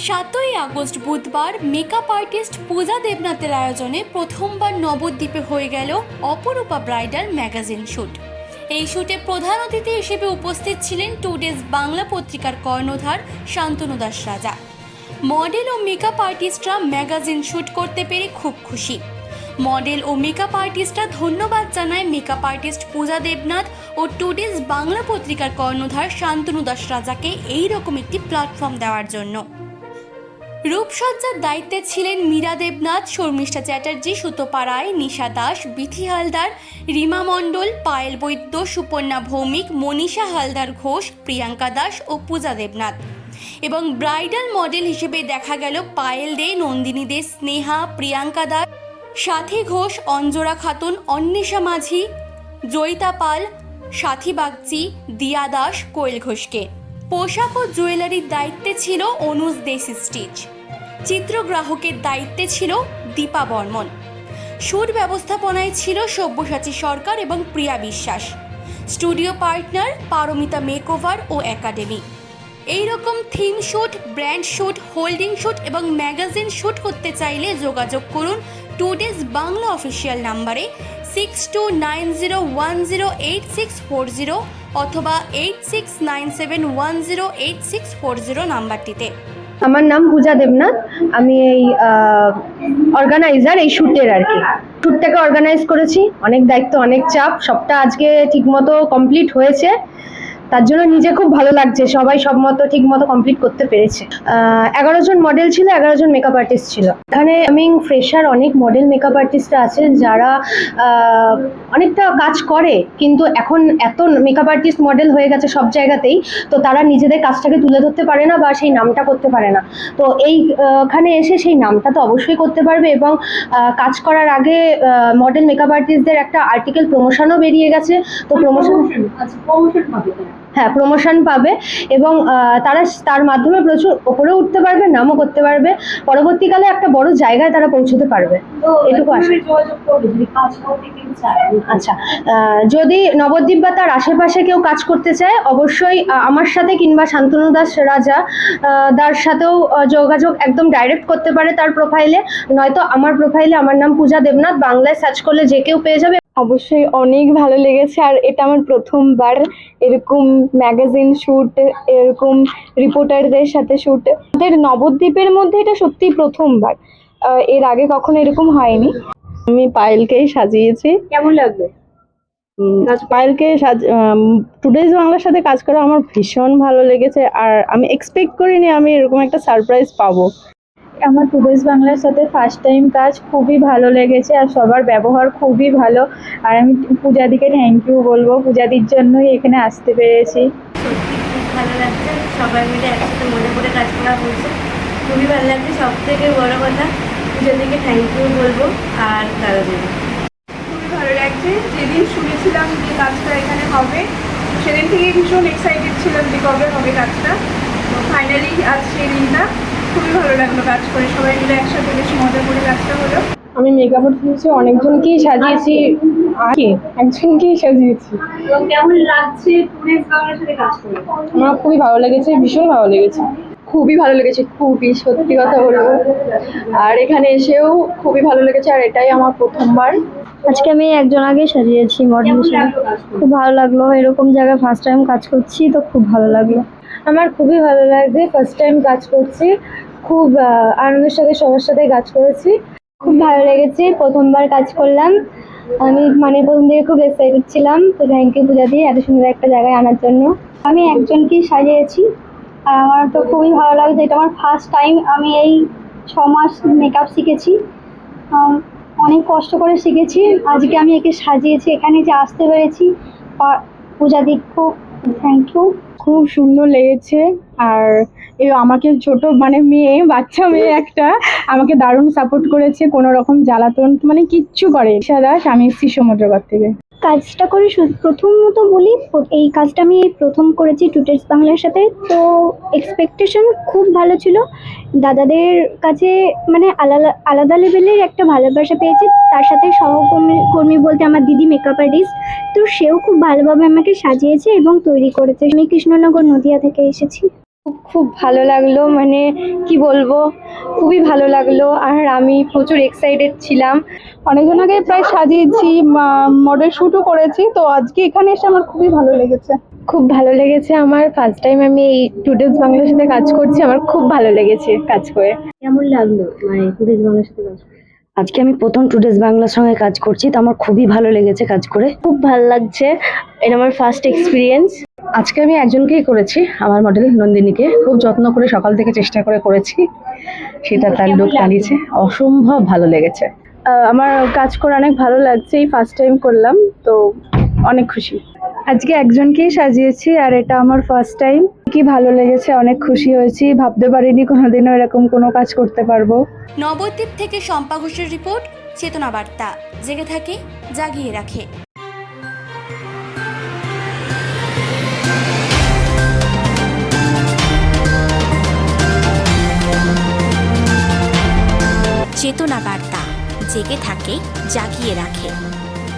7ই August বুধবার makeup artist পূজা দেবনাথের আয়োজনে প্রথমবার নবদ্বীপে হয়ে গেল অপরূপা ব্রাইডাল ম্যাগাজিন শ্যুট। এই শ্যুটে প্রধান অতিথি হিসেবে উপস্থিত ছিলেন টুডেজ বাংলা পত্রিকার কর্ণধার শান্তনু দাস রাজা। মডেল ও মেকআপ আর্টিস্টরা ম্যাগাজিন শ্যুট করতে পেরে খুব খুশি। মডেল ও মেকআপ আর্টিস্টরা ধন্যবাদ জানায় মেকআপ আর্টিস্ট পূজা দেবনাথ ও টুডেজ বাংলা পত্রিকার কর্ণধার শান্তনু দাস রাজাকে এইরকম একটি প্ল্যাটফর্ম দেওয়ার জন্য। রূপসজ্জার দায়িত্বে ছিলেন মীরা দেবনাথ, শর্মিষ্ঠা চ্যাটার্জি, সুতপা রায়, নিশা দাস, বিথি হালদার, রিমা মণ্ডল, পায়েল বৈদ্য, সুপর্ণা ভৌমিক, মনীষা হালদার ঘোষ, প্রিয়াঙ্কা দাস ও পূজা দেবনাথ। এবং ব্রাইডাল মডেল হিসেবে দেখা গেল পায়েল দে, নন্দিনী দে, স্নেহা, প্রিয়াঙ্কা দাস, সাথী ঘোষ, অঞ্জরা খাতুন, অন্বেষা মাঝি, জয়িতা পাল, সাথী বাগচি, দিয়া দাস, কোয়েল ঘোষকে। পোশাক ও জুয়েলারির দায়িত্বে ছিল অনুজ দেশি স্টিচ। চিত্রগ্রাহকের দায়িত্বে ছিল দীপা বর্মন। শ্যুট ব্যবস্থাপনায় ছিল সব্যসাচী সরকার এবং প্রিয়া বিশ্বাস। স্টুডিও পার্টনার পারমিতা মেকওভার ও একাডেমি। এই রকম theme shoot, brand shoot, holding shoot এবং ম্যাগাজিন শ্যুট করতে চাইলে যোগাযোগ করুন টুডেজ বাংলা অফিসিয়াল নাম্বারে 6290108640 অথবা 8697108640 নাম্বারটিতে। আমার নাম পূজা দেবনাথ। আমি এই অর্গানাইজার এই শ্যুটের আর কি। শ্যুটটাকে অর্গানাইজ করেছি, অনেক দায়িত্ব, অনেক চাপ। সবটা আজকে ঠিকমতো কমপ্লিট হয়েছে, তার জন্য নিজে খুব ভালো লাগছে। সবাই সব মতো ঠিক মতো কমপ্লিট করতে পেরেছে। 11 জন মডেল ছিল, 11 জন মেকআপ আর্টিস্ট ছিল। এখানে ফ্রেশার অনেক মডেল মেকআপ আর্টিস্টরা আছে যারা অনেকটা কাজ করে, কিন্তু এখন এত মেকআপ আর্টিস্ট মডেল হয়ে গেছে সব জায়গাতেই, তো তারা নিজেদের কাজটাকে তুলে ধরতে পারে না বা সেই নামটা করতে পারে না। তো এইখানে এসে সেই নামটা তো অবশ্যই করতে পারবে। এবং কাজ করার আগে মডেল মেকআপ আর্টিস্টদের একটা আর্টিকেল প্রমোশনও বেরিয়ে গেছে। তো প্রমোশন পাবে, হ্যাঁ প্রমোশন পাবে এবং তারা তার মাধ্যমে প্রচুর ওপরে উঠতে পারবে, নামও করতে পারবে, পরবর্তীকালে একটা বড় জায়গায় তারা পৌঁছতে পারবে। এটুকু আশা। আচ্ছা, যদি নবদ্বীপ বা তার আশেপাশে কেউ কাজ করতে চায় অবশ্যই আমার সাথে কিংবা শান্তনু দাস রাজা দার সাথেও যোগাযোগ একদম ডাইরেক্ট করতে পারে তার প্রোফাইলে, নয়তো আমার প্রোফাইলে আমার নাম পূজা দেবনাথ বাংলায় সার্চ করলে যে কেউ পেয়ে যাবে। অবশ্যই অনেক ভালো লেগেছে, আর এটা আমার প্রথমবার এরকম ম্যাগাজিন শ্যুট, এরকম রিপোর্টারদের সাথে শ্যুট। আমাদের নবদ্বীপের মধ্যে এটা সত্যিই প্রথমবার, এর আগে কখনো এরকম হয়নি। আমি পায়েলকেই সাজিয়েছি। কেমন লাগবে পায়েলকে টুডেজ বাংলার সাথে কাজ করা আমার ভীষণ ভালো লেগেছে, আর আমি এক্সপেক্ট করিনি আমি এরকম একটা সারপ্রাইজ পাবো। আমার টুডেজ বাংলার সাথে ফার্স্ট টাইম কাজ, খুবই ভালো লেগেছে আর সবার ব্যবহার খুবই ভালো। আর আমি পূজাদিকে থ্যাংক ইউ বলবো, পূজাদির জন্যই এখানে আসতে পেরেছি। খুব ভালো লাগছে, সবাই মিলে একসাথে মনে করে কাজ করা হয়েছে, খুবই ভালো লাগছে। সব থেকে বড় কথা পূজাদিকে থ্যাংক ইউ বলবো আর দাদা দিদি। খুবই ভালো লাগছে। যেদিন শুনেছিলাম যে কাজটা এখানে হবে সেদিন থেকেই ভীষণ এক্সাইটেড ছিলাম যে কবে হবে কাজটা। তো ফাইনালি আজ সেই দিনটা, খুবই ভালো লাগলো কাজ করে, সবাই মিলে একসাথে বেশ মজা করে কাজটা হলো। আমি মেকআপ আর্টিস্ট অনেকজনকেই সাজিয়েছি, একজনকেই সাজিয়েছি। কেমন লাগছে টুডেজ বাংলার সাথে কাজ করে? আমার খুবই ভালো লেগেছে, ভীষণ ভালো লেগেছে, খুবই ভালো লেগেছে, খুবই সত্যি কথা বলবো। আর এখানে এসেও খুবই ভালো লেগেছে, আর এটাই আমার প্রথমবার। আজকে আমি একজন আগে সাজিয়েছি মডেল হিসেবে, খুব ভালো লাগলো। এরকম জায়গায় ফার্স্ট টাইম কাজ করছি, তো খুব ভালো লাগলো। আমার খুবই ভালো লাগছে, ফার্স্ট টাইম কাজ করছি, খুব আনন্দের সাথে সবার সাথে কাজ করেছি। খুব ভালো লেগেছে, প্রথমবার কাজ করলাম। আমি প্রথম থেকে খুব এক্সাইটেড ছিলাম। তো থ্যাংক ইউ পূজা দিয়ে এত সুন্দর একটা জায়গায় আনার জন্য। আমি একজনকেই সাজিয়েছি আর আমার তো খুবই ভালো লাগছে। এটা আমার ফার্স্ট টাইম। আমি এই 6 মাস মেকআপ শিখেছি, অনেক কষ্ট করে শিখেছি। আজকে আমি একে সাজিয়েছি, এখানে যে আসতে পেরেছি, পূজা দিক খুব থ্যাংক ইউ। খুব সুন্দর লেগেছে, আর আমাকে ছোট বাচ্চা মেয়ে একটা আমাকে দারুণ সাপোর্ট করেছে, কোনো রকম জ্বালাতন কিচ্ছু করে। দাস, আমি এসেছি সমুদ্রগড় থেকে। কাজটা করে প্রথমত বলি, এই কাজটা আমি প্রথম করেছি টুডেজ বাংলার সাথে। তো এক্সপেকটেশন খুব ভালো ছিল। দাদাদের কাছে আলাদা আলাদা লেভেলের একটা ভালোবাসা পেয়েছি। তার সাথে সহকর্মী বলতে আমার দিদি মেকআপ আর্টিস্ট, তো সেও খুব ভালোভাবে আমাকে সাজিয়েছে এবং তৈরি করেছে। আমি কৃষ্ণনগর নদিয়া থেকে এসেছি। খুব ভালো লাগলো, মানে কি বলবো, খুবই ভালো লাগলো। আর আমি প্রচুর এক্সাইটেড ছিলাম। অনেকজন আগে প্রায় সাজিয়েছি, মডেল শ্যুটও করেছি, তো আজকে এখানে এসে আমার খুবই ভালো লেগেছে। খুব ভালো লেগেছে আমার। ফার্স্ট টাইম আমি এই টুডেজ বাংলার সাথে কাজ করছি, আমার খুব ভালো লেগেছে কাজ করে। কেমন লাগলো মানে টুডেজ বাংলার সাথে কাজ করে? আজকে আমি প্রথম টুডেজ বাংলার সঙ্গে কাজ করছি, তো আমার খুবই ভালো লেগেছে কাজ করে। খুব ভালো লাগছে, এটা আমার ফার্স্ট এক্সপিরিয়েন্স। আজকে আমি একজনকেই করেছি, আমার মডেল নন্দিনীকে। খুব যত্ন করে সকাল থেকে চেষ্টা করে করেছি, সেটা তার লুক দাঁড়িয়েছে। অসম্ভব ভালো লেগেছে। আমার কাজ করে অনেক ভালো লাগছে, এই ফার্স্ট টাইম করলাম, তো অনেক খুশি। আজকে একজনকেই সাজিয়েছি আর এটা আমার ফার্স্ট টাইম। কি ভালো লেগেছে, অনেক খুশি হয়েছি, ভাবতে পারিনি কোনোদিনও এরকম কোনো কাজ করতে পারবো। নবদ্বীপ থেকে শম্পা ঘোষের রিপোর্ট, চেতনা বার্তা। জেগে থাকে, জাগিয়ে রাখে। চেতনা বার্তা, জেগে থাকে, জাগিয়ে রাখে।